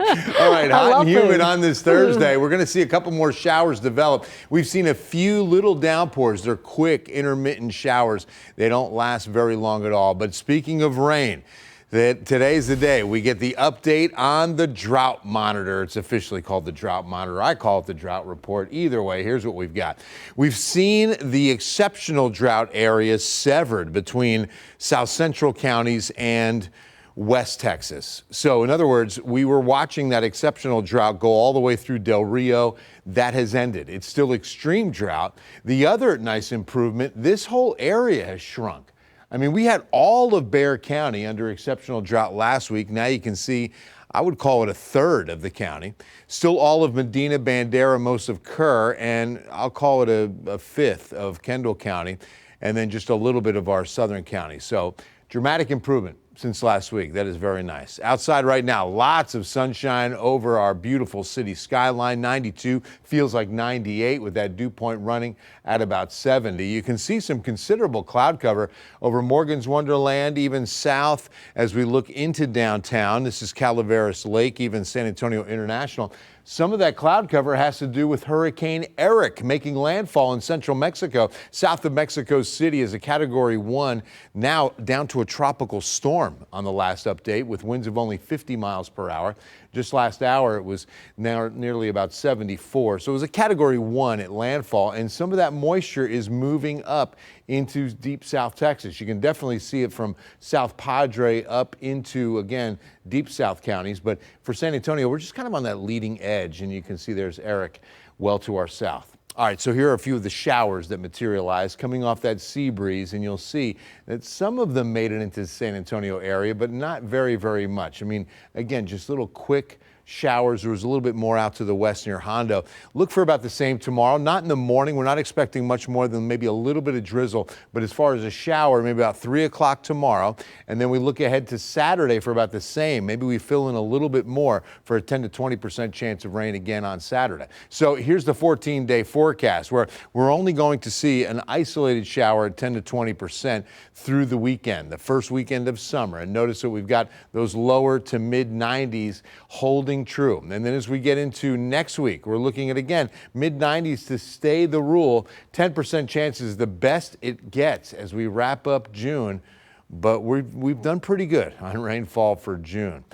All right, hot and humid on this Thursday. We're going to see a couple more showers develop. We've seen a few little downpours. They're quick, intermittent showers. They don't last very long at all. But speaking of rain, today's the day we get the update on the drought monitor. It's officially called the drought monitor. I call it the drought report. Either way, here's what we've got. We've seen the exceptional drought areas severed between south central counties and West Texas. So in other words, we were watching that exceptional drought go all the way through Del Rio. That has ended. It's still extreme drought. The other nice improvement, this whole area has shrunk. I mean, we had all of Bexar County under exceptional drought last week. Now you can see, I would call it a third of the county. Still all of Medina, Bandera, most of Kerr, and I'll call it a fifth of Kendall County, and then just a little bit of our southern county. So dramatic improvement since last week. That is very nice. Outside right now, lots of sunshine over our beautiful city skyline. 92 feels like 98 with that dew point running at about 70. You can see some considerable cloud cover over Morgan's Wonderland, even south as we look into downtown. This is Calaveras Lake, even San Antonio International. Some of that cloud cover has to do with Hurricane Eric making landfall in central Mexico. South of Mexico City is a Category 1, now down to a tropical storm on the last update with winds of only 50 miles per hour. Just last hour, it was now nearly about 74. So it was a Category 1 at landfall, and some of that moisture is moving up into deep South Texas. You can definitely see it from South Padre up into, again, deep South counties. But for San Antonio, we're just kind of on that leading edge, and you can see there's Eric well to our south. All right, so here are a few of the showers that materialized coming off that sea breeze, and you'll see that some of them made it into the San Antonio area, but not very, very much. I mean, again, just little quick showers. There was a little bit more out to the west near Hondo. Look for about the same tomorrow. Not in the morning. We're not expecting much more than maybe a little bit of drizzle, but as far as a shower, maybe about 3 o'clock tomorrow. And then we look ahead to Saturday for about the same. Maybe we fill in a little bit more for a 10 to 20% chance of rain again on Saturday. So here's the 14-day forecast where we're only going to see an isolated shower at 10 to 20% through the weekend, the first weekend of summer. And notice that we've got those lower to mid 90s holding true. And then as we get into next week, we're looking at, again, mid 90s to stay the rule. 10% chance is the best it gets as we wrap up June, but we've done pretty good on rainfall for June.